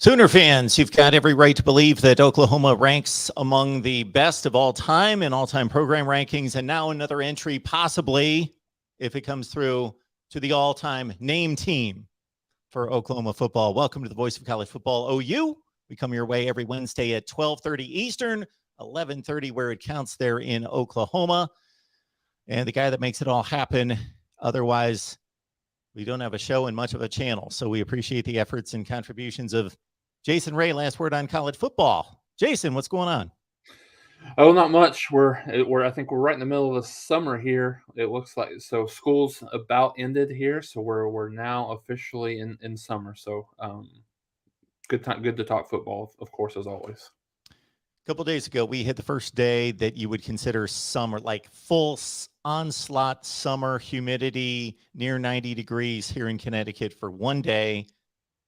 Sooner fans, you've got every right to believe that Oklahoma ranks among the best of all time in all-time program rankings, and now another entry, possibly, if it comes through, to the all-time name team for Oklahoma football. Welcome to the Voice of College Football, OU. We come your way every Wednesday at 12:30 Eastern, 11:30 where it counts there in Oklahoma. And the guy that makes it all happen, otherwise we don't have a show and much of a channel. So we appreciate the efforts and contributions of Jason Ray. Last word on college football. Jason, what's going on? Oh, not much. I think we're right in the middle of the summer here. It looks like so school's about ended here, so we're now officially in summer. So good time, good to talk football, of course, as always. A couple days ago, we hit the first day that you would consider summer, like full onslaught summer, humidity near 90 degrees here in Connecticut for one day.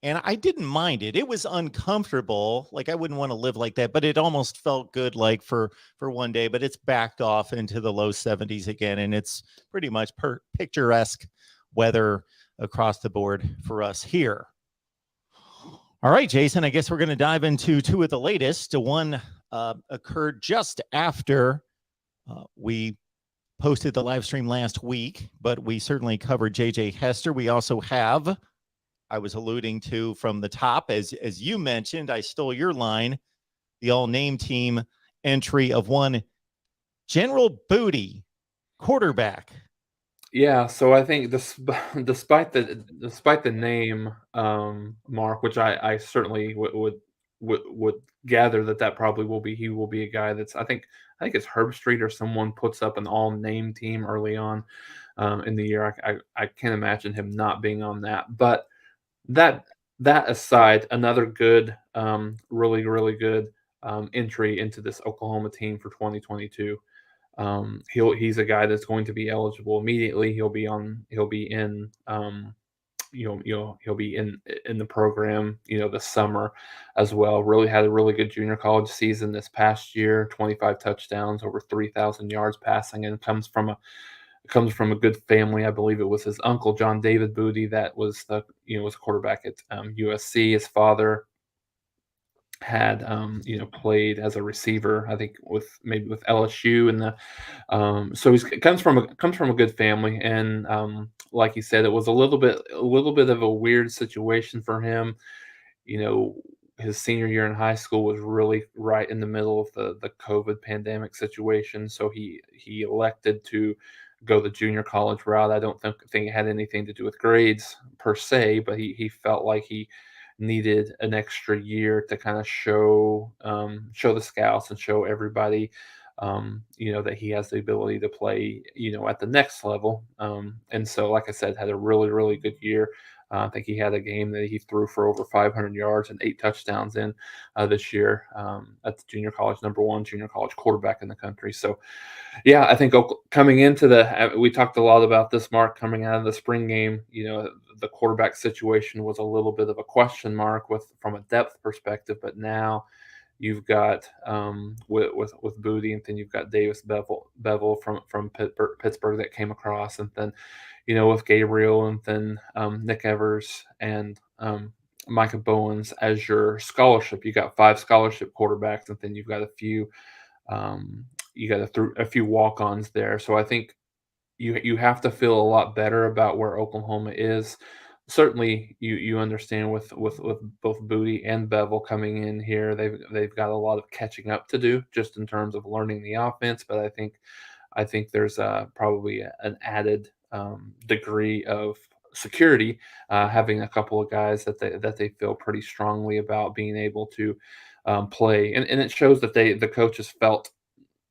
And I didn't mind it. It was uncomfortable. Like I wouldn't want to live like that, but it almost felt good like for one day, but it's backed off into the low 70s again. And it's pretty much picturesque weather across the board for us here. All right, Jason, I guess we're going to dive into two of the latest. One occurred just after we posted the live stream last week, but we certainly covered J.J. Hester. We also have, I was alluding to from the top, as you mentioned, I stole your line, the all-name team entry of one General Booty, quarterback. Yeah, so I think despite the name, Mark, which I certainly would gather that probably he will be a guy that's I think it's Herb Street or someone puts up an all name team early on in the year. I can't imagine him not being on that. But that that aside, another good, really good entry into this Oklahoma team for 2022. He's a guy that's going to be eligible immediately. He'll be in he'll be in the program this summer as well. Really had a really good junior college season this past year. 25 touchdowns, over 3,000 yards passing, and comes from a good family. I believe it was his uncle John David Booty that was was quarterback at USC. His father had played as a receiver, I think with LSU, and so he comes from a good family. And like you said, it was a little bit of a weird situation for him. you know his senior year in high school was really right in the middle of the COVID pandemic situation, so he elected to go the junior college route. I don't think it had anything to do with grades per se, but he felt like he needed an extra year to kind of show the scouts and show everybody, that he has the ability to play, at the next level. And so, like I said, had a really good year. I think he had a game that he threw for over 500 yards and 8 touchdowns in this year, at the junior college, number one junior college quarterback in the country. So, yeah, I think coming into we talked a lot about this, Mark, coming out of the spring game. The quarterback situation was a little bit of a question mark from a depth perspective, but now you've got, with Booty, and then you've got Davis Bevel from Pittsburgh that came across, and then with Gabriel, and then Nick Evers, and Micah Bowens as your scholarship. You got 5 scholarship quarterbacks, and then you've got a few walk-ons there. So I think you have to feel a lot better about where Oklahoma is. Certainly, you understand with both Booty and Bevel coming in here, they've got a lot of catching up to do just in terms of learning the offense. But I think there's probably an added degree of security, having a couple of guys that they feel pretty strongly about being able to play, and it shows that the coaches felt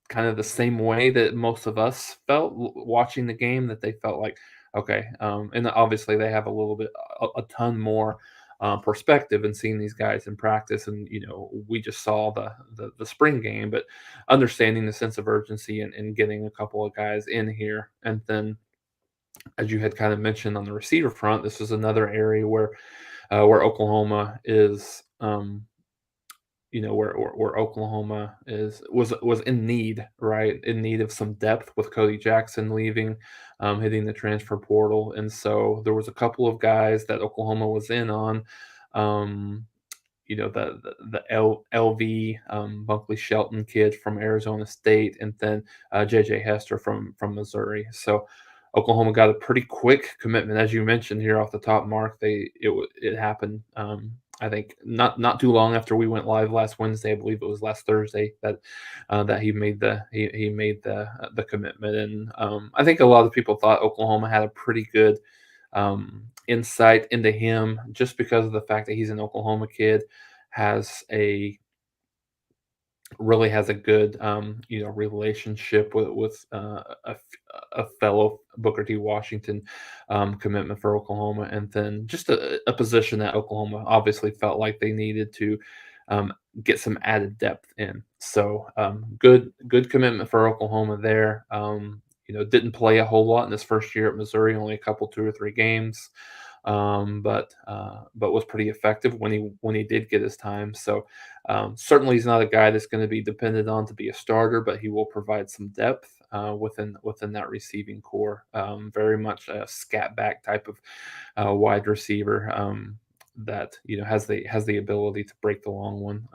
kind of the same way that most of us felt watching the game, that they felt like, okay, and obviously they have a ton more perspective in seeing these guys in practice. And we just saw the spring game, but understanding the sense of urgency, and getting a couple of guys in here. And then, as you had kind of mentioned on the receiver front, this is another area where Oklahoma is, where Oklahoma was in need, right? In need of some depth, with Cody Jackson leaving, hitting the transfer portal. And so there was a couple of guys that Oklahoma was in on. LV Bunkley Shelton kid from Arizona State, and then JJ Hester from Missouri. So Oklahoma got a pretty quick commitment, as you mentioned here off the top, Mark. It happened. I think not too long after we went live last Wednesday. I believe it was last Thursday that he made the commitment, and I think a lot of people thought Oklahoma had a pretty good insight into him just because of the fact that he's an Oklahoma kid, has a really has a good relationship with a fellow Booker T. Washington commitment for Oklahoma, and then just a position that Oklahoma obviously felt like they needed to get some added depth in. So good commitment for Oklahoma there. Didn't play a whole lot in his first year at Missouri, only a couple, 2 or 3 games, but was pretty effective when he did get his time. So certainly he's not a guy that's going to be depended on to be a starter, but he will provide some depth within that receiving core. Very much a scat back type of wide receiver. That has the ability to break the long one.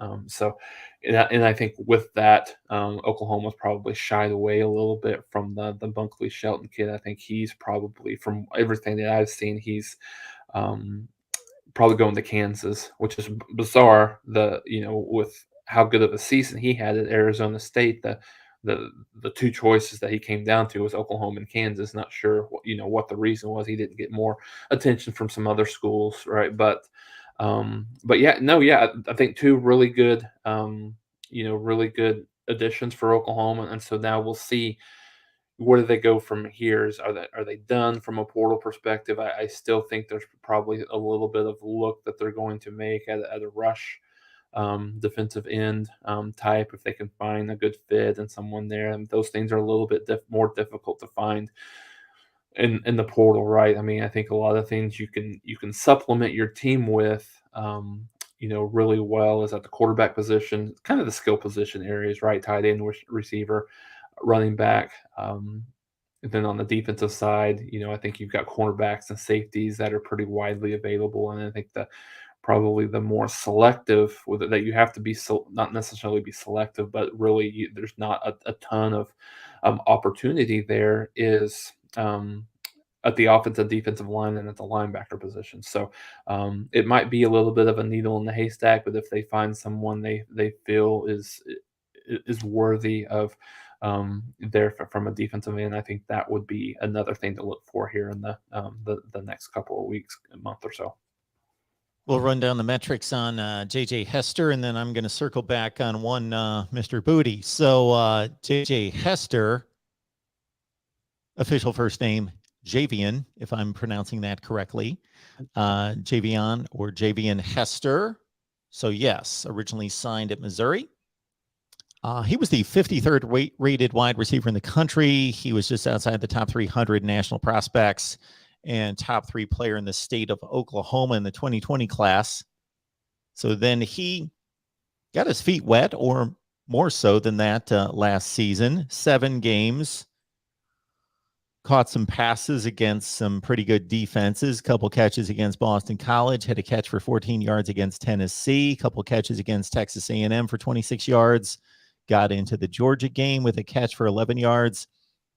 And I think with that, Oklahoma's probably shied away a little bit from the Bunkley Shelton kid. I think he's probably, from everything that I've seen, he's probably going to Kansas, which is bizarre. With how good of a season he had at Arizona State, the 2 choices that he came down to was Oklahoma and Kansas. Not sure what the reason was. He didn't get more attention from some other schools, right? But I think 2 really good, really good additions for Oklahoma, and so now we'll see where do they go from here. Are they done from a portal perspective? I still think there's probably a little bit of look that they're going to make at a rush defensive end type, if they can find a good fit and someone there. And those things are a little bit more difficult to find in the portal, right? I mean, I think a lot of things you can supplement your team with, really well, is at the quarterback position, kind of the skill position areas, right? Tight end, receiver, running back. And then on the defensive side, I think you've got cornerbacks and safeties that are pretty widely available. And I think probably the more selective that you have to be, not necessarily be selective, but really there's not a ton of opportunity there, is at the offensive defensive line and at the linebacker position. So it might be a little bit of a needle in the haystack, but if they find someone they feel is worthy of there from a defensive end, I think that would be another thing to look for here in the next couple of weeks, a month or so. We'll run down the metrics on JJ Hester, and then I'm going to circle back on one Mr. Booty. So JJ Hester, official first name Javian, if I'm pronouncing that correctly. Javian or Javian Hester. So yes, originally signed at Missouri. He was the 53rd rated wide receiver in the country. He was just outside the top 300 national prospects and top 3 player in the state of Oklahoma in the 2020 class. So then he got his feet wet, or more so than that, last season. 7 games, caught some passes against some pretty good defenses, couple catches against Boston College, had a catch for 14 yards against Tennessee, couple catches against Texas A&M for 26 yards, got into the Georgia game with a catch for 11 yards.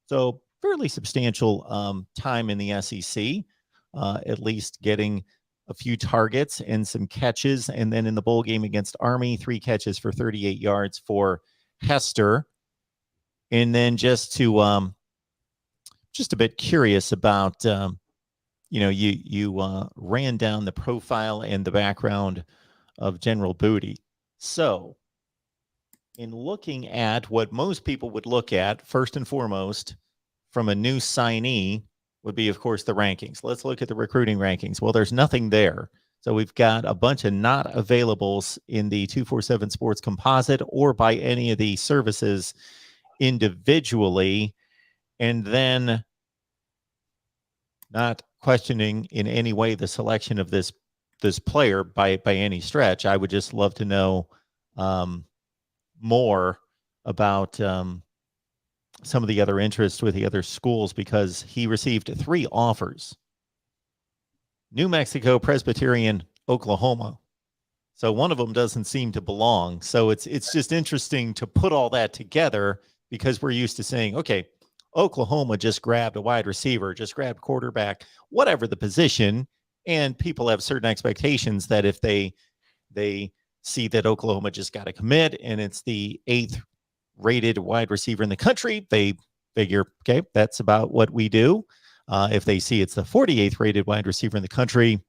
So fairly substantial time in the SEC, at least getting a few targets and some catches. And then in the bowl game against Army, 3 catches for 38 yards for Hester. And then just a bit curious about, you ran down the profile and the background of General Booty. So in looking at what most people would look at, first and foremost, from a new signee, would be, of course, the rankings. Let's look at the recruiting rankings. Well, there's nothing there. So we've got a bunch of not availables in the 247 Sports Composite or by any of the services individually. And then not questioning in any way the selection of this player by any stretch. I would just love to know more about some of the other interests with the other schools, because he received 3 offers: New Mexico, Presbyterian, Oklahoma. So one of them doesn't seem to belong. So it's just interesting to put all that together because we're used to saying, okay, Oklahoma just grabbed a wide receiver, just grabbed quarterback, whatever the position, and people have certain expectations that if they see that Oklahoma just got a commit and it's the 8th rated wide receiver in the country, they figure, okay, that's about what we do. If they see it's the 48th rated wide receiver in the country,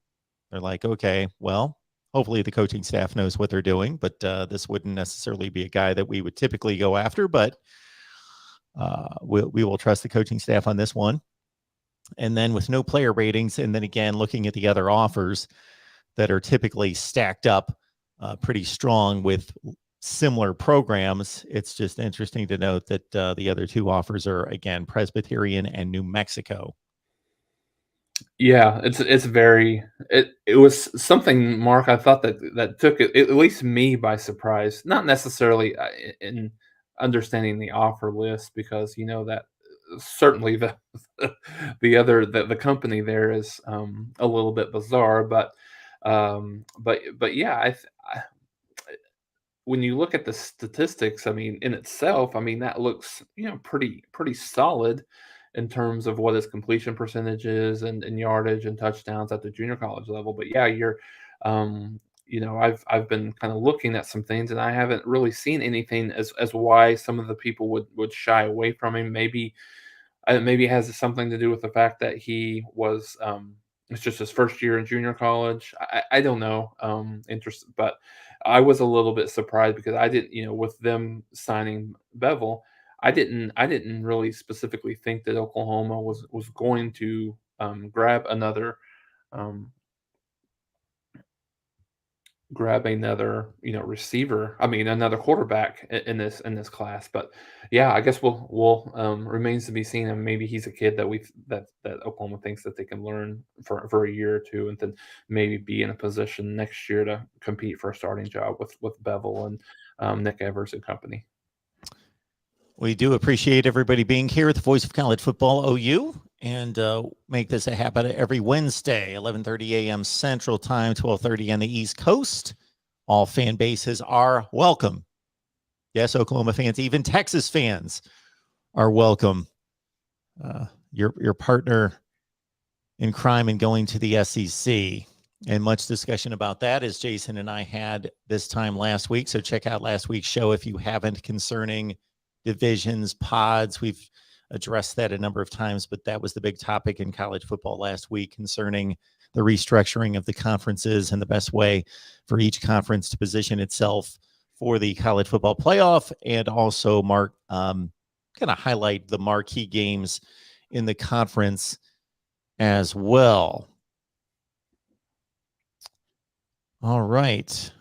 they're like, okay, well, hopefully the coaching staff knows what they're doing, but this wouldn't necessarily be a guy that we would typically go after, but we will trust the coaching staff on this one. And then with no player ratings, and then again, looking at the other offers that are typically stacked up pretty strong with similar programs, it's just interesting to note that the other two offers are, again, Presbyterian and New Mexico. Yeah, it's very it was something, Mark. I thought that took it, at least me, by surprise. Not necessarily in understanding the offer list, because that certainly the company there is a little bit bizarre, but yeah, when you look at the statistics, I mean, in itself, I mean, that looks, pretty solid in terms of what his completion percentage is, and yardage and touchdowns at the junior college level. But yeah, I've been kind of looking at some things, and I haven't really seen anything as why some of the people would shy away from him. Maybe it has something to do with the fact that he was it's just his first year in junior college. I don't know. But I was a little bit surprised because I didn't, with them signing Bevel, I didn't really specifically think that Oklahoma was going to grab um, another receiver. I mean, another quarterback in this class. But yeah, I guess we'll remains to be seen. And maybe he's a kid that Oklahoma thinks that they can learn for a year or two, and then maybe be in a position next year to compete for a starting job with Bevel and Nick Evers and company. We do appreciate everybody being here at the Voice of College Football OU, and make this a habit every Wednesday, 11:30 a.m. Central Time, 12:30 on the East Coast. All fan bases are welcome. Yes, Oklahoma fans, even Texas fans are welcome. Your partner in crime and going to the SEC. And much discussion about that, as Jason and I had this time last week. So check out last week's show if you haven't, concerning divisions, pods. We've addressed that a number of times, but that was the big topic in college football last week, concerning the restructuring of the conferences and the best way for each conference to position itself for the college football playoff, and also kind of highlight the marquee games in the conference as well. All right.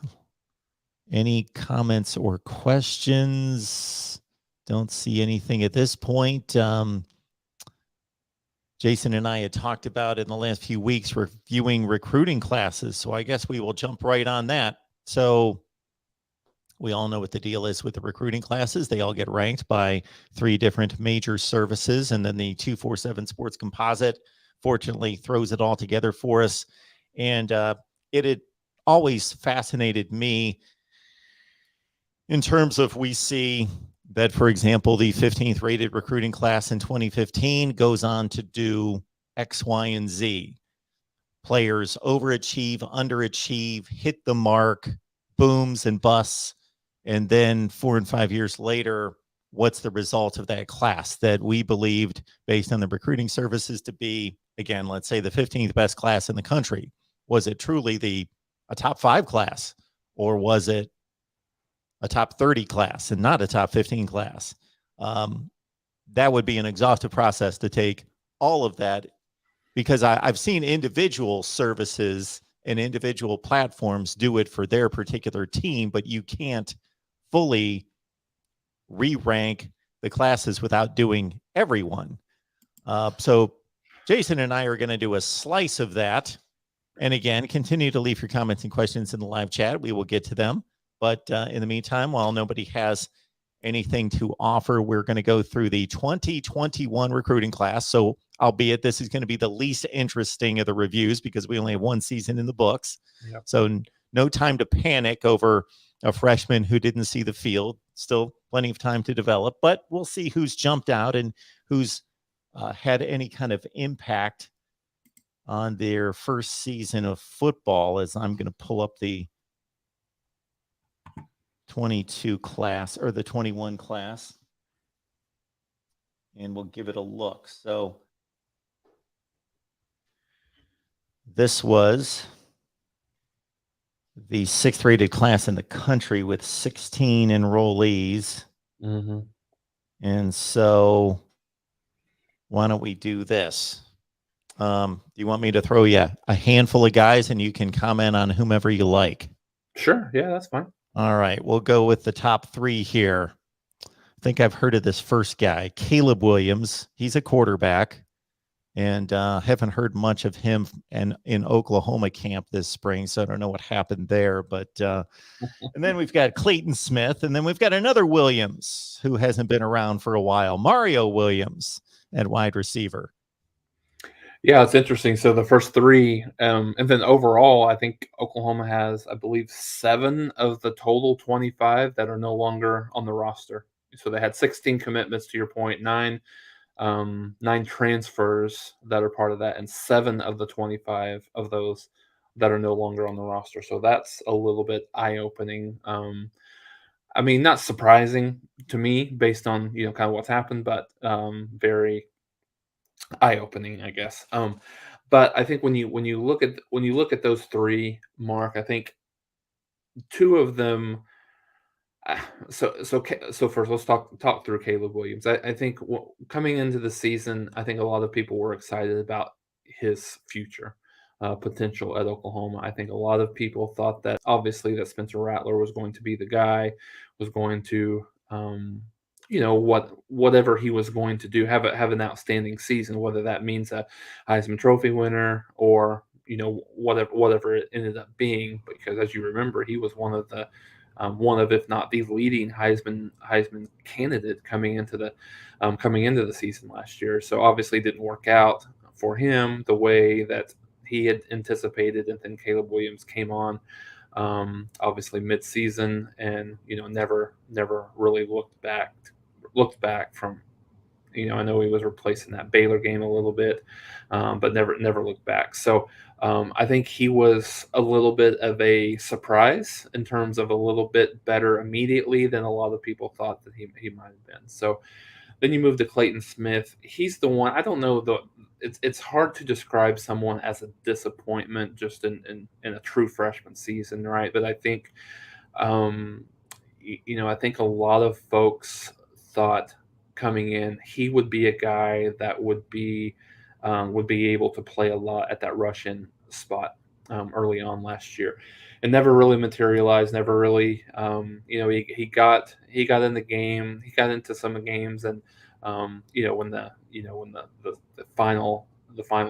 Any comments or questions? Don't see anything at this point. Jason and I had talked about in the last few weeks reviewing recruiting classes, so I guess we will jump right on that. So we all know what the deal is with the recruiting classes. They all get ranked by 3 different major services, and then the 247 Sports Composite fortunately throws it all together for us. And it had always fascinated me in terms of, we see that, for example, the 15th rated recruiting class in 2015 goes on to do X, Y, and Z. Players overachieve, underachieve, hit the mark, booms and busts. And then 4 and 5 years later, what's the result of that class that we believed, based on the recruiting services, to be, again, let's say the 15th best class in the country? Was it truly a top 5 class, or was it a top 30 class and not a top 15 class? That would be an exhaustive process to take all of that, because I've seen individual services and individual platforms do it for their particular team, but you can't fully re-rank the classes without doing everyone. So Jason and I are going to do a slice of that. And again, continue to leave your comments and questions in the live chat. We will get to them. But in the meantime, while nobody has anything to offer, we're going to go through the 2021 recruiting class. So albeit this is going to be the least interesting of the reviews, because we only have one season in the books. Yep. So no time to panic over a freshman who didn't see the field. Still plenty of time to develop, but we'll see who's jumped out and who's had any kind of impact on their first season of football, as I'm going to pull up the 22 class or the 21 class, and we'll give it a look. So this was the 6th rated class in the country with 16 enrollees. Mm-hmm. And so why don't we do this? Do you want me to throw you a handful of guys and you can comment on whomever you like? Sure. Yeah, that's fine. All right. We'll go with the top 3 here. I think I've heard of this first guy, Caleb Williams. He's a quarterback, and haven't heard much of him in Oklahoma camp this spring, so I don't know what happened there. But and then we've got Clayton Smith, and then we've got another Williams who hasn't been around for a while, Mario Williams at wide receiver. Yeah, it's interesting. So the first 3, and then overall, I think Oklahoma has, I believe, 7 of the total 25 that are no longer on the roster. So they had 16 commitments, to your point, 9 transfers that are part of that, and 7 of the 25 of those that are no longer on the roster. So that's a little bit eye-opening. I mean, not surprising to me based on kind of what's happened, but very eye-opening, I guess. But I think when you look at those 3, Mark, I think 2 of them. So first, let's talk through Caleb Williams. I think coming into the season, I think a lot of people were excited about his future potential at Oklahoma. I think a lot of people thought that obviously that Spencer Rattler was going to be the guy, was going to whatever he was going to do, have an outstanding season, whether that means a Heisman Trophy winner or whatever it ended up being. Because as you remember, he was one of if not the leading Heisman candidate coming into the season last year. So obviously, it didn't work out for him the way that he had anticipated, and then Caleb Williams came on, obviously mid-season, and never really looked back from. I know he was replacing that Baylor game a little bit, but never looked back. So I think he was a little bit of a surprise in terms of a little bit better immediately than a lot of people thought that he might have been. So then you move to Clayton Smith. He's the one. I don't know it's hard to describe someone as a disappointment just in a true freshman season, right? But I think I think a lot of folks thought coming in he would be a guy that would be able to play a lot at that Russian spot early on last year. It never really materialized. Never really, he got in the game. He got into some games, and when the final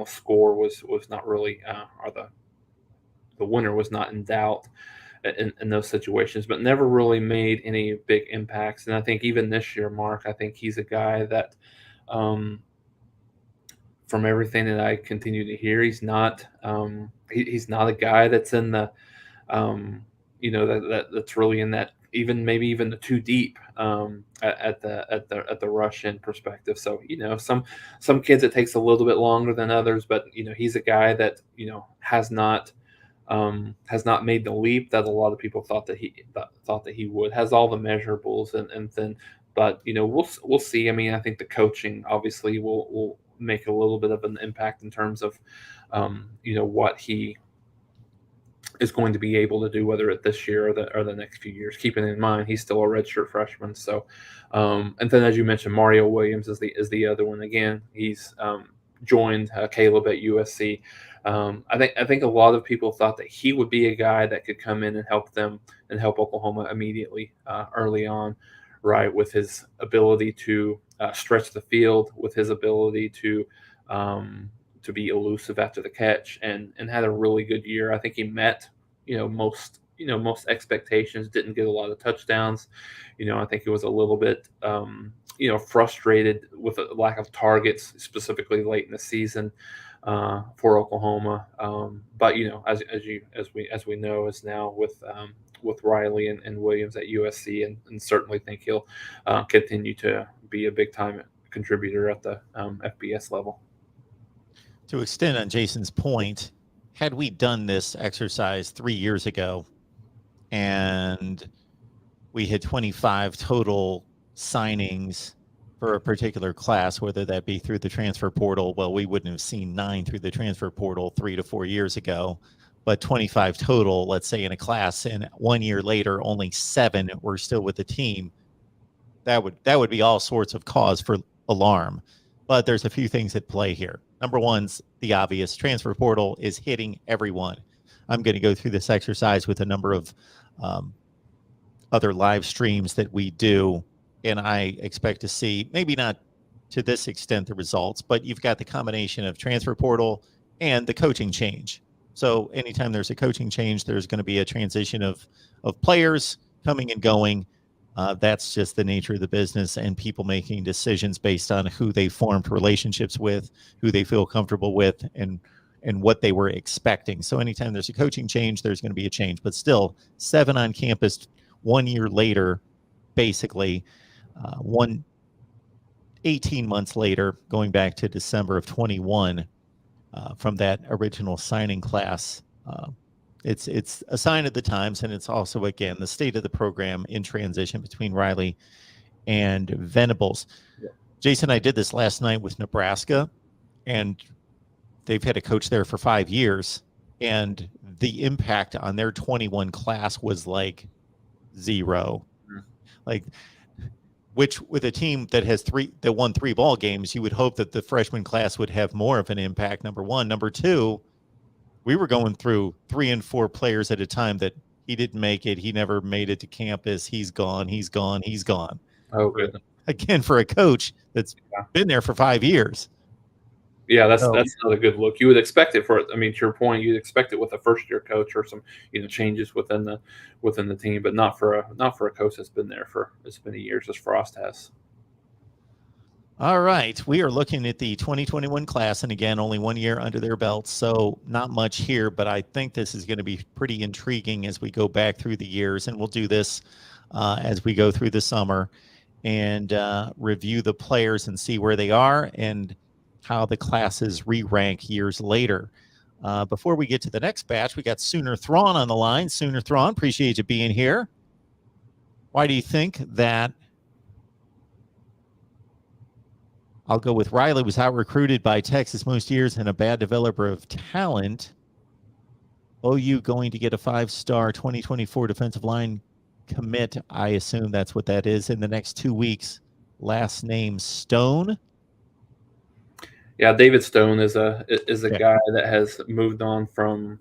score was not really or the winner was not in doubt in those situations, but never really made any big impacts. And I think even this year, Mark, I think he's a guy that, from everything that I continue to hear, he's not he's not a guy that's in the that's really in that maybe even the too deep at the Russian perspective. So some kids it takes a little bit longer than others, but he's a guy that has not made the leap that a lot of people thought that he would. Has all the measurables, and then, but we'll see. I mean, I think the coaching obviously will make a little bit of an impact in terms of what he is going to be able to do, whether it's this year or the next few years. Keeping in mind he's still a redshirt freshman. So, and then as you mentioned, Mario Williams is the other one. Again, he's joined Caleb at USC. I think a lot of people thought that he would be a guy that could come in and help them and help Oklahoma immediately early on, right? With his ability to stretch the field, with his ability to be elusive after the catch, and had a really good year. I think he met most expectations. Didn't get a lot of touchdowns. I think he was a little bit frustrated with a lack of targets, specifically late in the season. for Oklahoma. But as we know, is now with Riley and Williams at USC, and certainly think he'll continue to be a big time contributor at the FBS level. To extend on Jason's point, had we done this exercise 3 years ago and we had 25 total signings for a particular class, whether that be through the transfer portal, well, we wouldn't have seen 9 through the transfer portal 3 to 4 years ago, but 25 total, let's say in a class, and 1 year later, only 7 were still with the team. That would be all sorts of cause for alarm. But there's a few things at play here. Number one's the obvious. Transfer portal is hitting everyone. I'm going to go through this exercise with a number of other live streams that we do, and I expect to see, maybe not to this extent, the results, but you've got the combination of transfer portal and the coaching change. So anytime there's a coaching change, there's going to be a transition of players coming and going. That's just the nature of the business, and people making decisions based on who they formed relationships with, who they feel comfortable with, and what they were expecting. So anytime there's a coaching change, there's going to be a change. But still, 7 on campus 1 year later, basically, 18 months later, going back to December of 21, from that original signing class. It's a sign of the times, and it's also, again, the state of the program in transition between Riley and Venables. Yeah. Jason, I did this last night with Nebraska, and they've had a coach there for 5 years, and the impact on their 21 class was like 0. Mm-hmm. Like, which with a team that won 3 ball games, you would hope that the freshman class would have more of an impact, number one. Number two, we were going through 3 and 4 players at a time that he didn't make it. He never made it to campus. He's gone. He's gone. He's gone. Oh, good. Again, for a coach that's been there for 5 years. Yeah, that's not a good look. You would expect it for, I mean, to your point, you'd expect it with a first year coach or some, changes within the team, but not for a coach that's been there for as many years as Frost has. All right, we are looking at the 2021 class, and again, only 1 year under their belts, so not much here, but I think this is going to be pretty intriguing as we go back through the years, and we'll do this as we go through the summer and review the players and see where they are and how the classes re-rank years later. Before we get to the next batch, we got Sooner Thrawn on the line. Sooner Thrawn, appreciate you being here. Why do you think that? I'll go with Riley was out-recruited by Texas most years and a bad developer of talent. OU going to get a 5-star 2024 defensive line commit. I assume that's what that is in the next 2 weeks. Last name Stone. Yeah, David Stone is a guy that has moved on from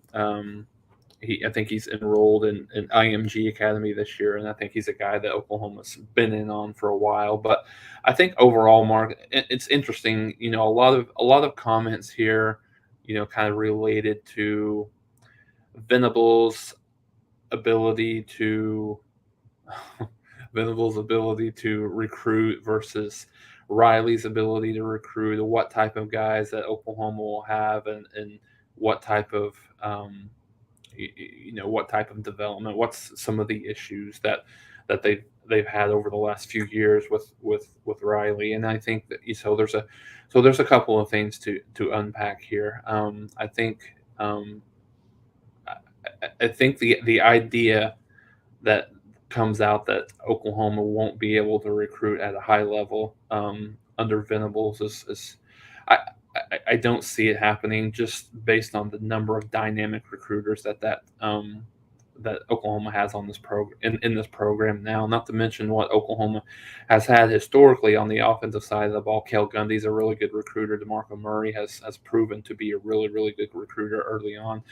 I think he's enrolled in IMG Academy this year, and I think he's a guy that Oklahoma's been in on for a while. But I think overall, Mark, it's interesting. A lot of comments here, kind of related to Venables' ability to recruit versus Riley's ability to recruit, what type of guys that Oklahoma will have, and what type of what type of development, what's some of the issues that they've had over the last few years with Riley. And I think that there's a couple of things to unpack here. I think the idea that comes out that Oklahoma won't be able to recruit at a high level under Venables is I don't see it happening, just based on the number of dynamic recruiters that Oklahoma has on this program in this program now. Not to mention what Oklahoma has had historically on the offensive side of the ball. Cale Gundy's a really good recruiter. DeMarco Murray has proven to be a really, really good recruiter early on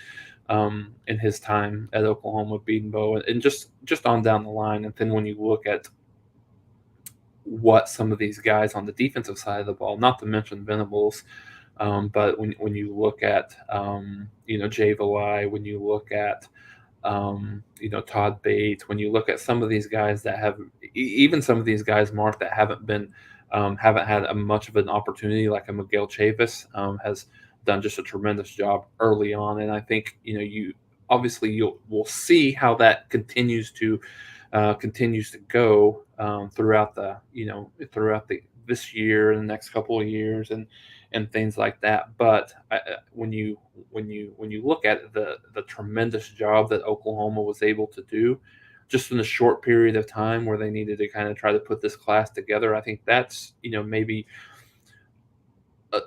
in his time at Oklahoma, beating Bo, and just on down the line. And then when you look at what some of these guys on the defensive side of the ball, not to mention Venables, but when you look at Jay Valai, when you look at Todd Bates, when you look at some of these guys that have, even some of these guys, Mark, that haven't had much of an opportunity, like a Miguel Chavis has done just a tremendous job early on, and I think you obviously we'll see how that continues to go throughout the this year and the next couple of years and things like that. But when you look at the tremendous job that Oklahoma was able to do just in a short period of time where they needed to kind of try to put this class together, I think that's maybe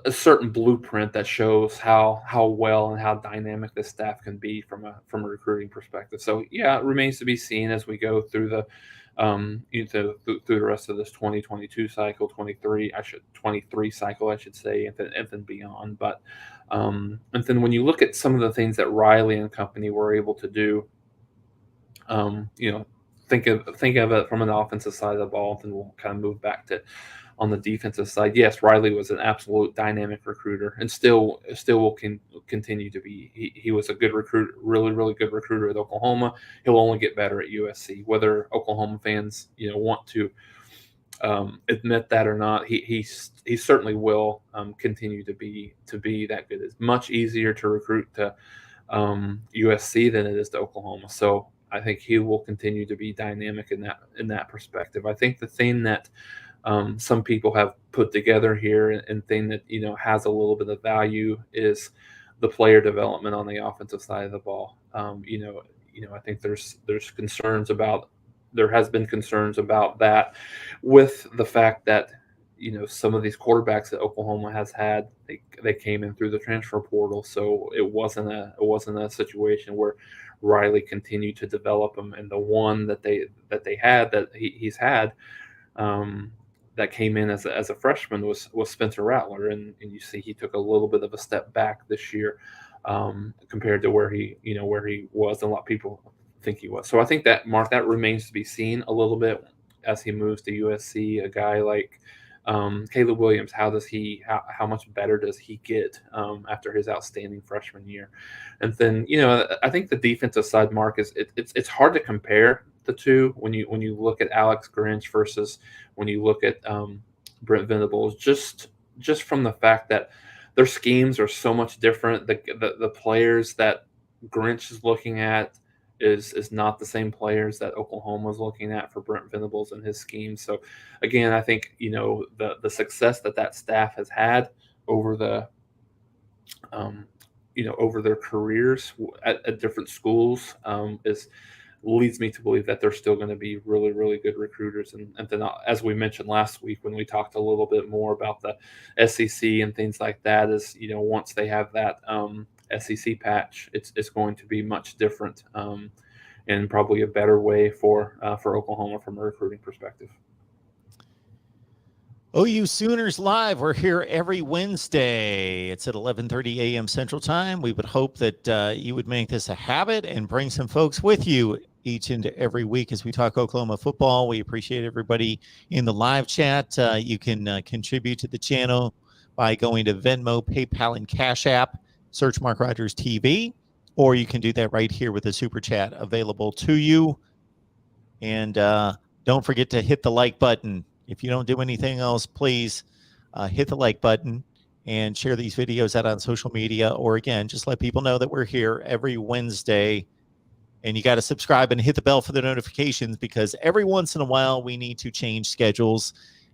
a certain blueprint that shows how well and how dynamic this staff can be from a recruiting perspective. So yeah, it remains to be seen as we go through through the rest of this 2022 cycle, 23 cycle, I should say, and then beyond. But and then when you look at some of the things that Riley and company were able to do, you know, think of it from an offensive side of the ball, and then we'll kind of move back to on the defensive side. Yes, Riley was an absolute dynamic recruiter, and still will continue to be. He was a good recruiter, really really good recruiter at Oklahoma. He'll only get better at USC. Whether Oklahoma fans want to admit that or not, he certainly will continue to be that good. It's much easier to recruit to USC than it is to Oklahoma. So I think he will continue to be dynamic in that perspective. I think the thing that some people have put together here and thing that has a little bit of value is the player development on the offensive side of the ball. I think there has been concerns about that with the fact that some of these quarterbacks that Oklahoma has had, they came in through the transfer portal, so it wasn't a situation where Riley continued to develop them, and the one that they had that he's had that came in as a freshman was Spencer Rattler, and you see he took a little bit of a step back this year compared to where he was, and a lot of people think he was. So I think that remains to be seen a little bit as he moves to USC. A guy like Caleb Williams, how much better does he get after his outstanding freshman year? And then I think the defensive side, Mark, it's hard to compare the two when you look at Alex Grinch versus when you look at Brent Venables, just from the fact that their schemes are so much different. The players that Grinch is looking at is not the same players that Oklahoma is looking at for Brent Venables and his scheme. So again, I think the success that staff has had over over their careers at different schools is leads me to believe that they're still going to be really, really good recruiters. And then, as we mentioned last week when we talked a little bit more about the SEC and things like that, is once they have that SEC patch, it's going to be much different and probably a better way for Oklahoma from a recruiting perspective. OU Sooners Live. We're here every Wednesday. It's at 11:30 a.m. Central Time. We would hope that you would make this a habit and bring some folks with you each and every week as we talk Oklahoma football. We appreciate everybody in the live chat. You can contribute to the channel by going to Venmo, PayPal, and Cash App. Search Mark Rogers TV, or you can do that right here with the Super Chat available to you. And don't forget to hit the like button. If you don't do anything else, please hit the like button and share these videos out on social media. Or again, just let people know that we're here every Wednesday. And you got to subscribe and hit the bell for the notifications, because every once in a while we need to change schedules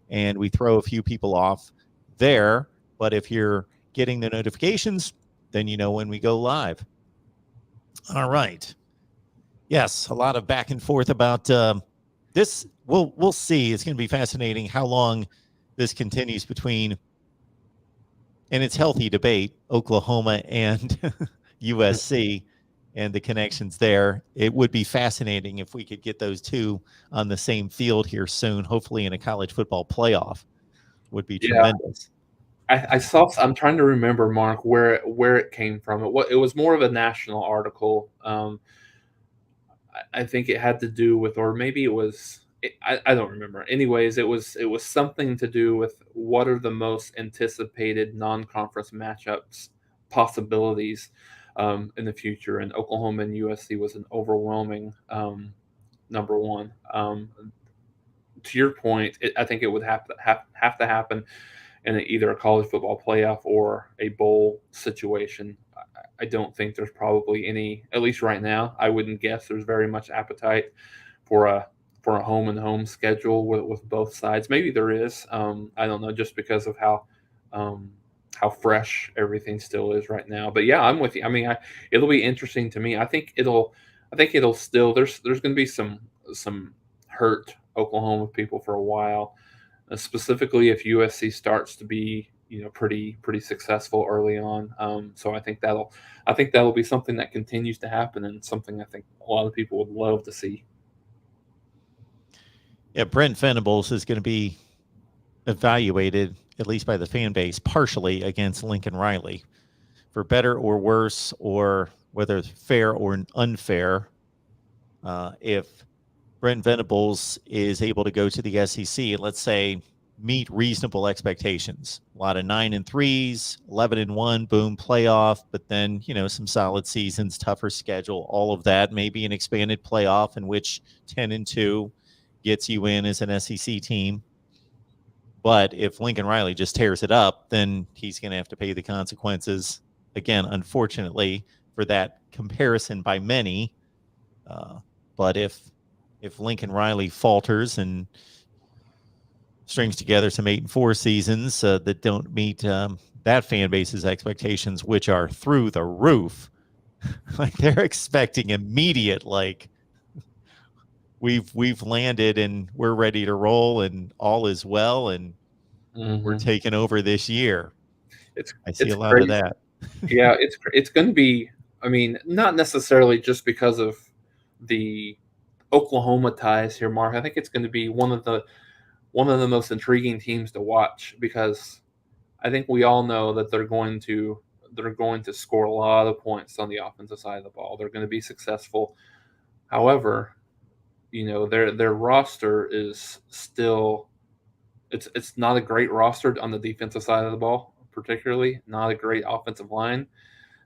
and we throw a few people off there. But if you're getting the notifications, then you know when we go live. All right. Yes, a lot of back and forth about this. We'll see. It's going to be fascinating how long this continues between, and it's healthy debate, Oklahoma and USC and the connections there. It would be fascinating if we could get those two on the same field here soon, hopefully in a college football playoff. Would be tremendous. I saw. I'm trying to remember, Mark, where it came from. It was more of a national article. I think it had to do with, or maybe it was. I don't remember. Anyways, it was something to do with what are the most anticipated non-conference matchups possibilities in the future, and Oklahoma and USC was an overwhelming number one. To your point, I think it would have to happen in either a college football playoff or a bowl situation. I don't think there's probably any, at least right now. I wouldn't guess there's very much appetite for a home and home schedule with both sides. Maybe there is. I don't know, just because of um, how fresh everything still is right now. But yeah, I'm with you. I mean, it'll be interesting to me. I think it'll still. There's going to be some hurt Oklahoma people for a while, specifically if USC starts to be pretty successful early on. So I think that'll be something that continues to happen, and something I think a lot of people would love to see. Yeah, Brent Venables is going to be evaluated, at least by the fan base, partially against Lincoln Riley, for better or worse, or whether it's fair or unfair. If Brent Venables is able to go to the SEC, let's say meet reasonable expectations, a lot of 9-3s, 11-1, boom, playoff, but then some solid seasons, tougher schedule, all of that, maybe an expanded playoff in which 10-2 gets you in as an SEC team. But if Lincoln Riley just tears it up, then he's going to have to pay the consequences again, unfortunately, for that comparison by many. But if Lincoln Riley falters and strings together some 8-4 seasons that don't meet that fan base's expectations, which are through the roof, like they're expecting immediate, like we've landed and we're ready to roll and all is well and we're Mm-hmm. taking over this year. I see It's a lot of crazy. that. Yeah, it's going to be. I mean, not necessarily just because of the Oklahoma ties here, Mark. I think it's going to be one of the most intriguing teams to watch, because I think we all know that they're going to score a lot of points on the offensive side of the ball. They're going to be successful. However, their roster is still, it's not a great roster on the defensive side of the ball, particularly not a great offensive line.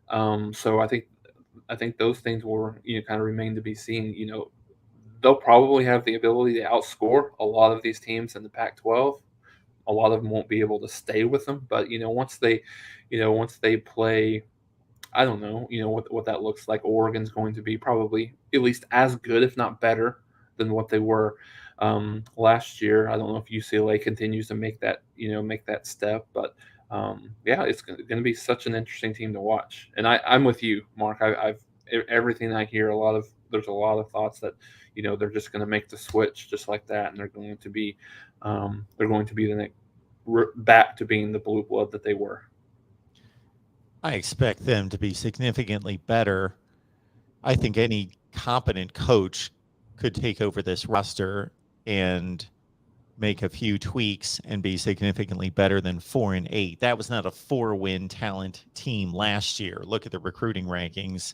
So I think those things will kind of remain to be seen. They'll probably have the ability to outscore a lot of these teams in the Pac-12. A lot of them won't be able to stay with them, but once they play, I don't know, what that looks like. Oregon's going to be probably at least as good, if not better, than what they were last year. I don't know if UCLA continues to make that step, but yeah, it's going to be such an interesting team to watch. And I'm with you, Mark. I've everything I hear, there's a lot of thoughts that they're just going to make the switch just like that, and they're going to be the next back to being the blue blood that they were. I expect them to be significantly better. I think any competent coach could take over this roster and make a few tweaks and be significantly better than 4-8. That was not a 4-win talent team last year. Look at the recruiting rankings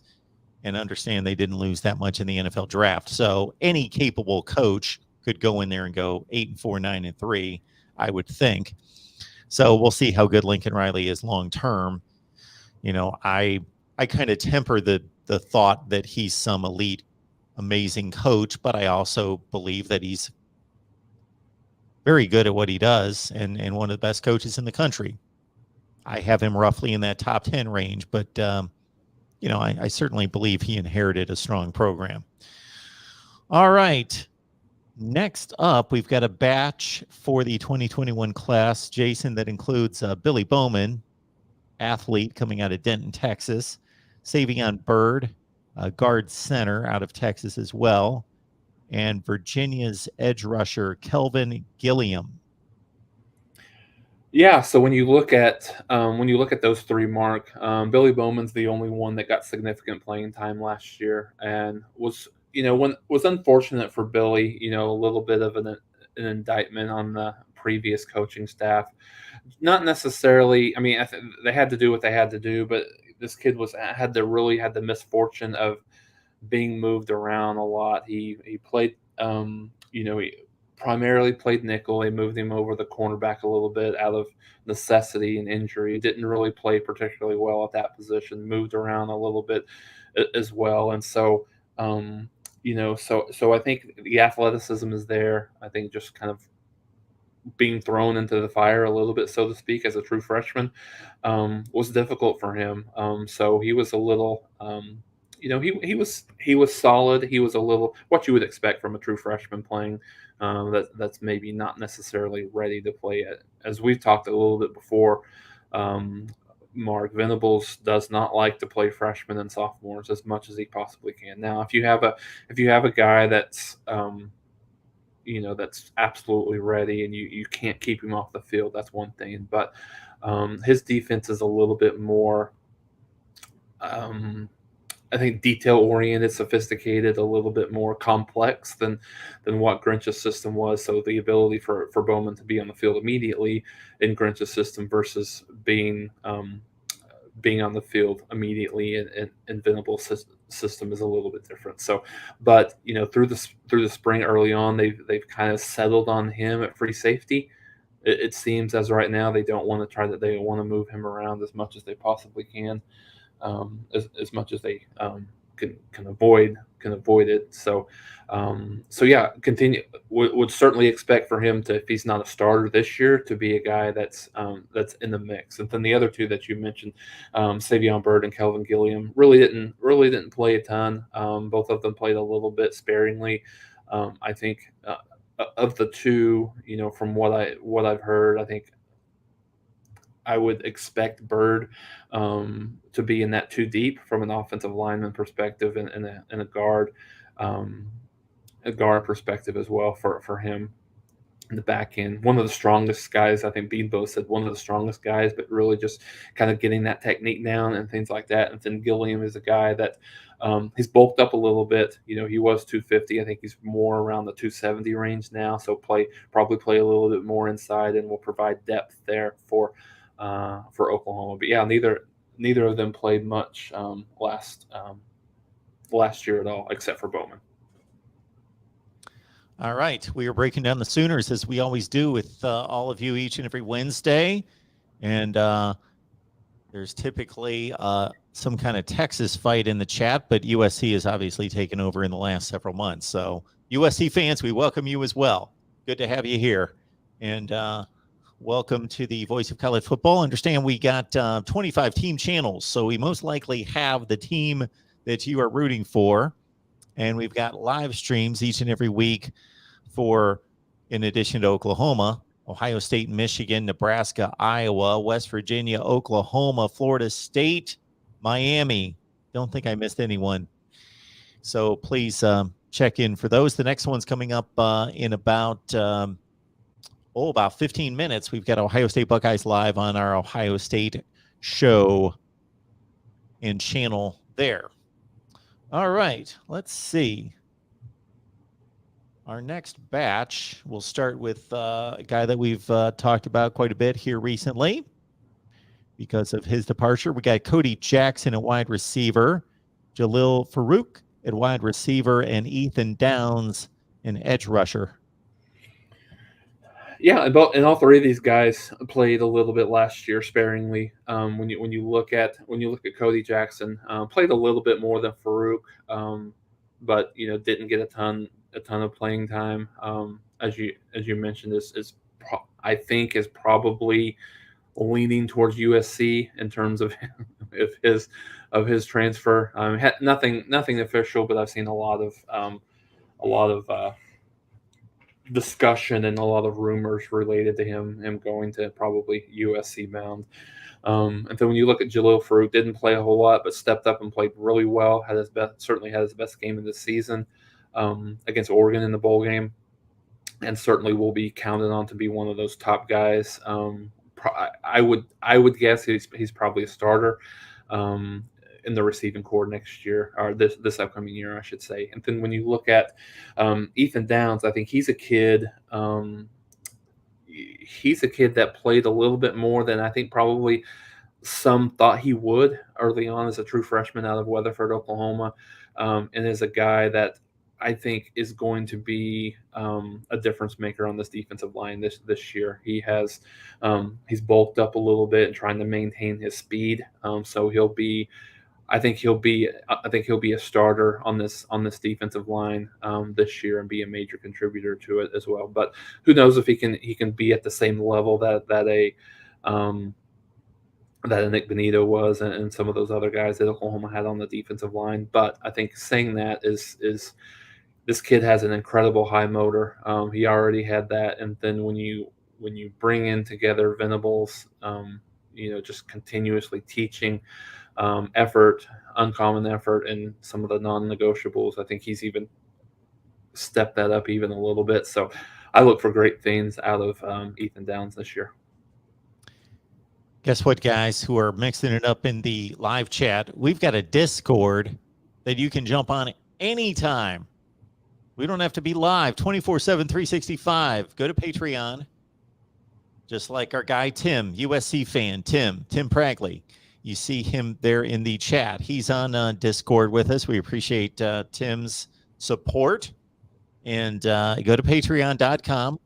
and understand they didn't lose that much in the NFL draft. So any capable coach could go in there and go 8-4, 9-3, I would think. So we'll see how good Lincoln Riley is long term. I kind of temper the thought that he's some elite, amazing coach, but I also believe that he's very good at what he does and one of the best coaches in the country. I have him roughly in that top 10 range, but I certainly believe he inherited a strong program. All right. Next up, we've got a batch for the 2021 class, Jason, that includes Billy Bowman, athlete coming out of Denton, Texas, Savion Byrd, guard center out of Texas as well, and Virginia's edge rusher, Kelvin Gilliam. Yeah, so when you look at those three, Mark, Billy Bowman's the only one that got significant playing time last year, and was unfortunate for Billy. A little bit of an indictment on the previous coaching staff. Not necessarily. I mean, they had to do what they had to do, but this kid had the misfortune of being moved around a lot. He played, he primarily played nickel. They moved him over the cornerback a little bit out of necessity and injury. Didn't really play particularly well at that position. Moved around a little bit as well, and so so I think the athleticism is there. I think just kind of being thrown into the fire a little bit, so to speak, as a true freshman, was difficult for him. So he was a little, he was solid. He was a little what you would expect from a true freshman playing. That's maybe not necessarily ready to play it. As we've talked a little bit before, um, Mark Venables does not like to play freshmen and sophomores as much as he possibly can. Now, if you have a guy that's absolutely ready and you can't keep him off the field, that's one thing. But his defense is a little bit more, um, I think, detail oriented, sophisticated, a little bit more complex than what Grinch's system was. So the ability for Bowman to be on the field immediately in Grinch's system versus being on the field immediately in Venable's system is a little bit different. So, but through the spring early on, they've kind of settled on him at free safety. It seems as right now they don't want to try that. They want to move him around as much as they possibly can, as much as they can avoid it. So yeah, continue. Would certainly expect for him to, if he's not a starter this year, to be a guy that's in the mix. And then the other two that you mentioned, Savion Byrd and Kelvin Gilliam, really didn't play a ton. Both of them played a little bit sparingly. I think of the two, from what I've heard, I think I would expect Bird to be in that too deep from an offensive lineman perspective and um, a guard perspective as well for him in the back end. One of the strongest guys, I think Beanbo said, one of the strongest guys, but really just kind of getting that technique down and things like that. And then Gilliam is a guy that he's bulked up a little bit. He was 250. I think he's more around the 270 range now. So probably play a little bit more inside and will provide depth there for Oklahoma. But yeah, neither of them played much last year at all, except for Bowman. All right. We are breaking down the Sooners as we always do with all of you each and every Wednesday. And there's typically some kind of Texas fight in the chat, but USC has obviously taken over in the last several months. So USC fans, we welcome you as well. Good to have you here. And welcome to the Voice of College Football. Understand we got 25 team channels, so we most likely have the team that you are rooting for. And we've got live streams each and every week for, in addition to Oklahoma, Ohio State, Michigan, Nebraska, Iowa, West Virginia, Oklahoma, Florida State, Miami. Don't think I missed anyone. So please check in for those. The next one's coming up in about 15 minutes. We've got Ohio State Buckeyes live on our Ohio State show and channel there. All right, let's see. Our next batch, we'll start with a guy that we've talked about quite a bit here recently because of his departure. We got Cody Jackson at wide receiver, Jalil Farouk at wide receiver, and Ethan Downs, an edge rusher. Yeah, and all three of these guys played a little bit last year, sparingly. When you look at Cody Jackson, played a little bit more than Farouk, but didn't get a ton of playing time. As you mentioned, I think is probably leaning towards USC in terms of his transfer. Nothing official, but I've seen a lot of discussion and a lot of rumors related to him going to probably USC bound. And then when you look at Jalil Farouk, didn't play a whole lot, but stepped up and played really well. Certainly had his best game of the season against Oregon in the bowl game, and certainly will be counted on to be one of those top guys. I would guess he's probably a starter in the receiving corps next year, or this upcoming year, I should say. And then when you look at Ethan Downs, I think he's a kid. He's a kid that played a little bit more than I think probably some thought he would early on as a true freshman out of Weatherford, Oklahoma, and is a guy that I think is going to be a difference maker on this defensive line this year. He's bulked up a little bit and trying to maintain his speed, so he'll be I think he'll be a starter on this defensive line this year and be a major contributor to it as well. But who knows if he can be at the same level um, that a Nick Benito was, and some of those other guys that Oklahoma had on the defensive line. But I think saying that is this kid has an incredible high motor. He already had that, and then when you bring in together Venables, just continuously teaching effort, uncommon effort, and some of the non-negotiables, I think he's even stepped that up even a little bit. So I look for great things out of Ethan Downs this year. Guess what, guys who are mixing it up in the live chat? We've got a Discord that you can jump on anytime. We don't have to be live 24/7, 365. Go to Patreon. Just like our guy, Tim, USC fan, Tim Pragley. You see him there in the chat. He's on Discord with us. We appreciate Tim's support. And go to patreon.com,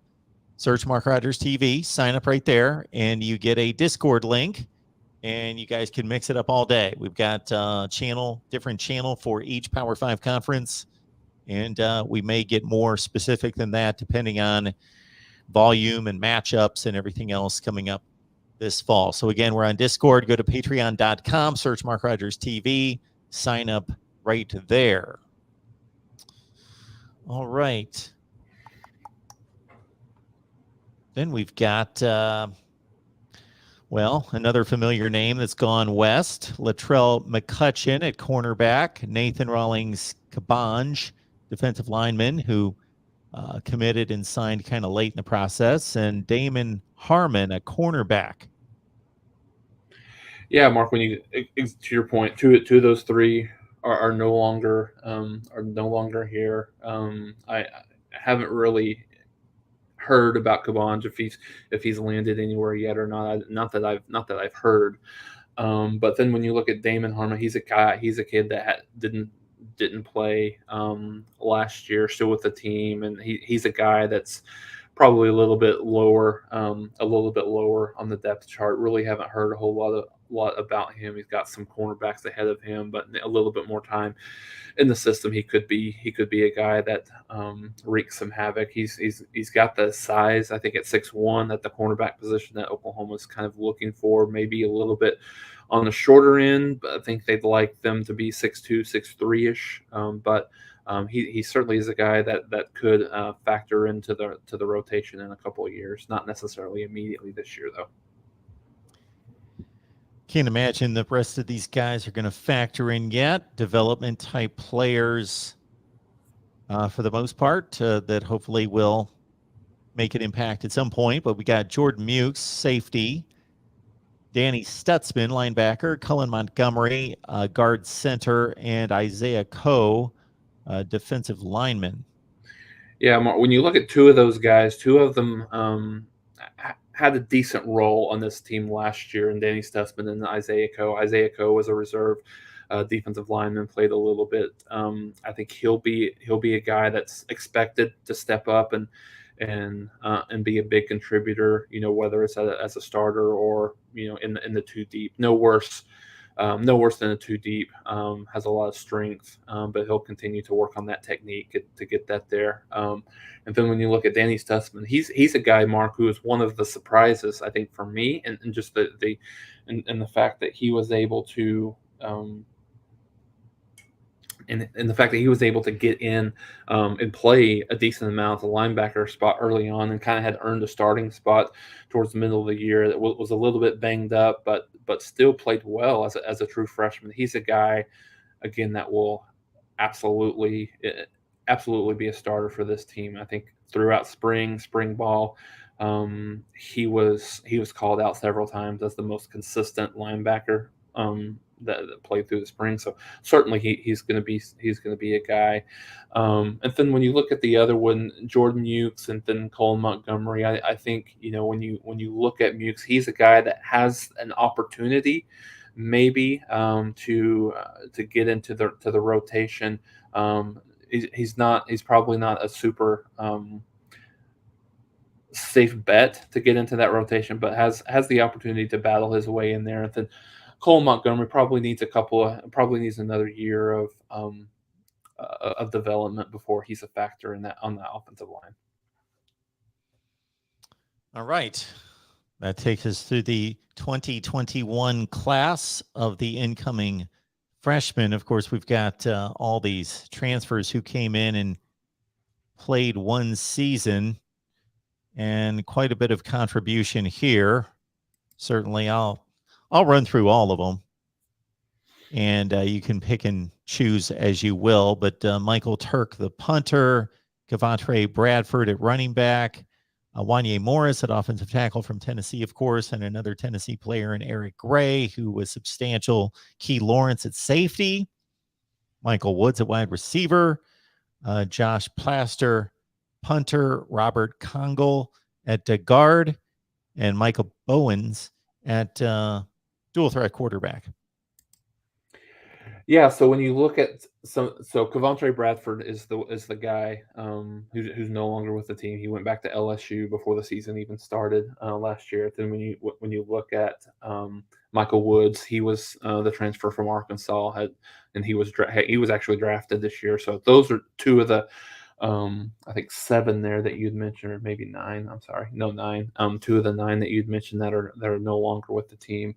search Mark Rogers TV, sign up right there, and you get a Discord link, and you guys can mix it up all day. We've got different channel for each Power 5 conference, and we may get more specific than that depending on volume and matchups and everything else coming up this fall. So again, we're on Discord. Go to patreon.com, search Mark Rogers TV, sign up right there. All right. Then we've got, another familiar name that's gone west. Latrell McCutcheon at cornerback. Nathan Rawlings-Cabange, defensive lineman, who committed and signed kind of late in the process. And Damon Harmon, a cornerback. Yeah, Mark, to your point, two of those three are no longer here. I haven't really heard about Cabange if he's landed anywhere yet or not. Not that I've heard. But then when you look at Damon Harmon, he's a kid that didn't play last year, still with the team, and he's a guy that's probably a little bit lower on the depth chart. Really haven't heard a whole lot about him. He's got some cornerbacks ahead of him, but a little bit more time in the system. He could be a guy that wreaks some havoc. He's got the size, I think, at 6'1", at the cornerback position that Oklahoma's kind of looking for, maybe a little bit on the shorter end, but I think they'd like them to be 6'2", 6'3"-ish. But he certainly is a guy that could factor into the rotation in a couple of years. Not necessarily immediately this year, though. Can't imagine the rest of these guys are going to factor in yet. Development type players, for the most part, that hopefully will make an impact at some point. But we got Jordan Mukes, safety. Danny Stutzman, linebacker. Cullen Montgomery, guard center. And Isaiah Coe, defensive lineman. Yeah, when you look at two of those guys, two of them had a decent role on this team last year, and Danny Stutzman and Isaiah Coe. Isaiah Coe was a reserve defensive lineman, played a little bit. I think he'll be a guy that's expected to step up and be a big contributor. Whether it's as a starter or in the two deep. No worse than a two deep. Has a lot of strength, but he'll continue to work on that technique to get that there. And then when you look at Danny Stutzman, he's a guy, Mark, who is one of the surprises, I think, for me, and just the fact that he was able to and the fact that he was able to get in and play a decent amount of the linebacker spot early on, and kind of had earned a starting spot towards the middle of the year. That was a little bit banged up, but still played well as a true freshman. He's a guy, again, that will absolutely be a starter for this team. I think throughout spring ball, he was called out several times as the most consistent linebacker that played through the spring. So certainly he's going to be a guy. And then when you look at the other one, Jordan Mukes and then Colin Montgomery, I think when you look at Mukes, he's a guy that has an opportunity maybe to get into the rotation. He's probably not a super safe bet to get into that rotation, but has the opportunity to battle his way in there. And then Cole Montgomery probably needs another year of development before he's a factor in that on the offensive line. All right. That takes us through the 2021 class of the incoming freshmen. Of course, we've got all these transfers who came in and played one season, and quite a bit of contribution here. Certainly, I'll run through all of them, and you can pick and choose as you will. But Michael Turk, the punter, Kavontre Bradford at running back, Wanye Morris at offensive tackle from Tennessee, of course, and another Tennessee player in Eric Gray, who was substantial. Key Lawrence at safety, Michael Woods at wide receiver, Josh Plaster, punter, Robert Congle at guard, and Michael Bowens at dual threat quarterback. Yeah, so when you look at Kavontre Bradford is the guy who's no longer with the team. He went back to LSU before the season even started last year. Then when you look at Michael Woods, he was the transfer from Arkansas, and he was actually drafted this year. So those are two of the I think 7 there that you'd mentioned, or maybe 9. I'm sorry, no 9. 2 of the 9 that you'd mentioned that are no longer with the team.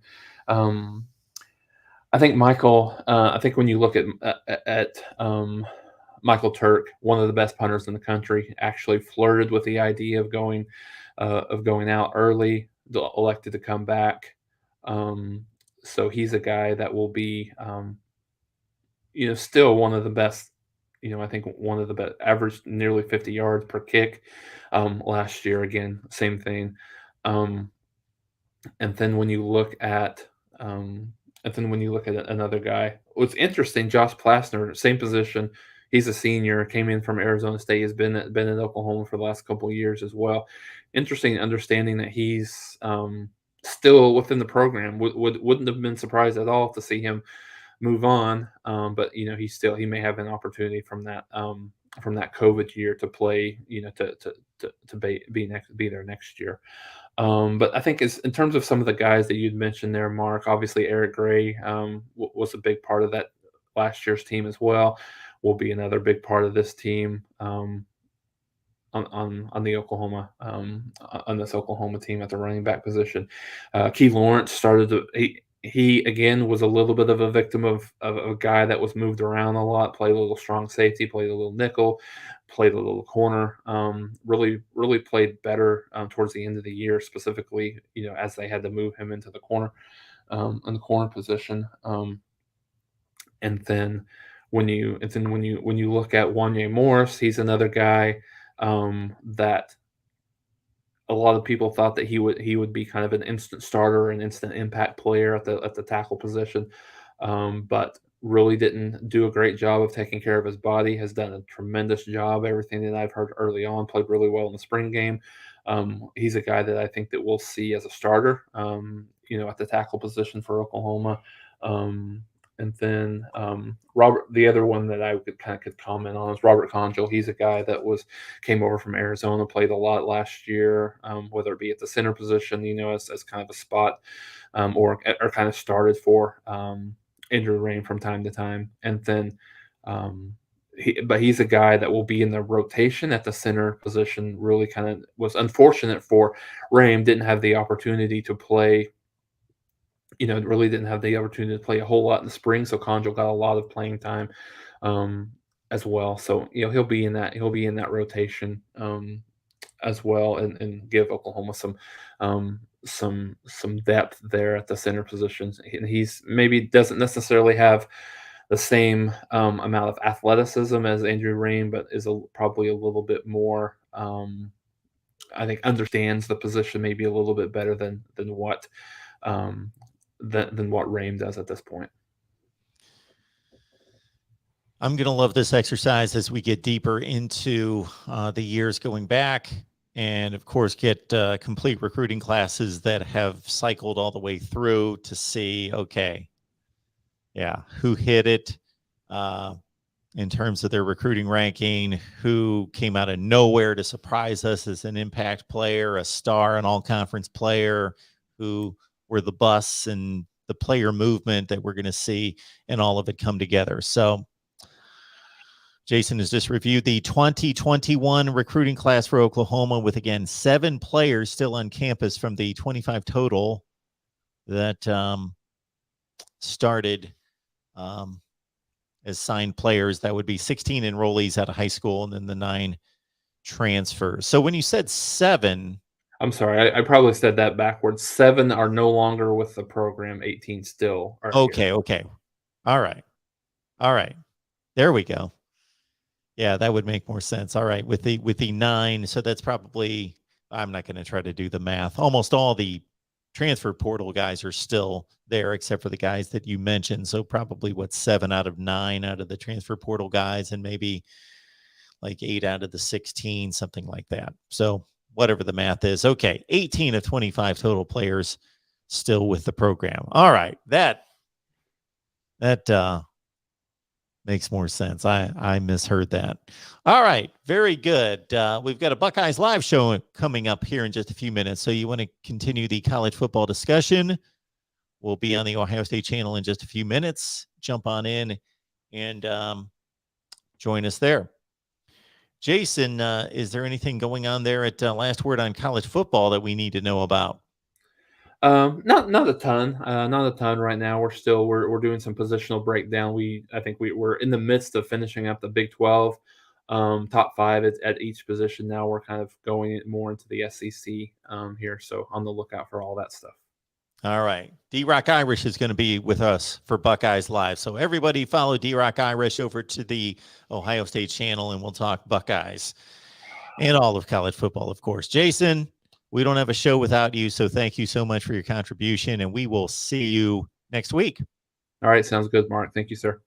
I think Michael. I think when you look at Michael Turk, one of the best punters in the country, actually flirted with the idea of going out early, elected to come back. So he's a guy that will be, still one of the best. I think one of the best, averaged nearly 50 yards per kick last year. Again, same thing. And then when you look at another guy, what's interesting, Josh Plasner, same position. He's a senior, came in from Arizona State, has been in Oklahoma for the last couple of years as well. Interesting understanding that he's still within the program. Wouldn't have been surprised at all to see him move on. But he may have an opportunity from that COVID year to play, to be there next year. But I think in terms of some of the guys that you'd mentioned there, Mark, obviously Eric Gray was a big part of that last year's team as well. Will be another big part of this team on the Oklahoma on this Oklahoma team at the running back position. Key Lawrence he again was a little bit of a victim of a guy that was moved around a lot, played a little strong safety, played a little nickel, played a little corner. Really played better towards the end of the year, specifically, as they had to move him into the corner, in the corner position. And then when you look at Wanye Morris, he's another guy that a lot of people thought that he would be kind of an instant starter, an instant impact player at the tackle position, but really didn't do a great job of taking care of his body. Has done a tremendous job. Everything that I've heard early on, played really well in the spring game. He's a guy that I think that we'll see as a starter, at the tackle position for Oklahoma. And then Robert, the other one that I could comment on is Robert Conjal. He's a guy that came over from Arizona, played a lot last year, whether it be at the center position, as kind of a spot, or kind of started for Andrew Rain from time to time. And then he's a guy that will be in the rotation at the center position. Really kind of was unfortunate for Rain, didn't have the opportunity to play. Really didn't have the opportunity to play a whole lot in the spring. So Conjal got a lot of playing time as well. So he'll be in that rotation as well, and give Oklahoma some depth there at the center positions. And he's maybe doesn't necessarily have the same amount of athleticism as Andrew Rain, but is probably a little bit more. I think understands the position maybe a little bit better than what Rain does at this point. I'm going to love this exercise as we get deeper into the years going back, and of course get complete recruiting classes that have cycled all the way through to see, okay, yeah, who hit it in terms of their recruiting ranking, who came out of nowhere to surprise us as an impact player, a star, an all-conference player, who were the busts and the player movement that we're going to see and all of it come together. So Jason has just reviewed the 2021 recruiting class for Oklahoma with, again, 7 players still on campus from the 25 total that started as signed players. That would be 16 enrollees out of high school and then the 9 transfers. So when you said 7, I'm sorry, I probably said that backwards. 7 are no longer with the program, 18 still are here. okay. All right. There we go. Yeah, that would make more sense. All right, with the 9, so that's probably, I'm not going to try to do the math. Almost all the transfer portal guys are still there, except for the guys that you mentioned. So probably 7 out of 9 out of the transfer portal guys, and maybe like 8 out of the 16, something like that. So whatever the math is. Okay, 18 of 25 total players still with the program. All right, that makes more sense. I misheard that. All right, very good. We've got a Buckeyes live show coming up here in just a few minutes. So you want to continue the college football discussion? We'll be on the Ohio State channel in just a few minutes. Jump on in and join us there. Jason, is there anything going on there at Last Word on College Football that we need to know about? Not a ton. Not a ton right now. We're doing some positional breakdown. I think we're in the midst of finishing up the Big 12 top 5 at each position. Now we're kind of going more into the SEC here. So on the lookout for all that stuff. All right. D-Rock Irish is going to be with us for Buckeyes Live. So everybody follow D-Rock Irish over to the Ohio State channel, and we'll talk Buckeyes and all of college football, of course. Jason, we don't have a show without you, so thank you so much for your contribution, and we will see you next week. All right. Sounds good, Mark. Thank you, sir.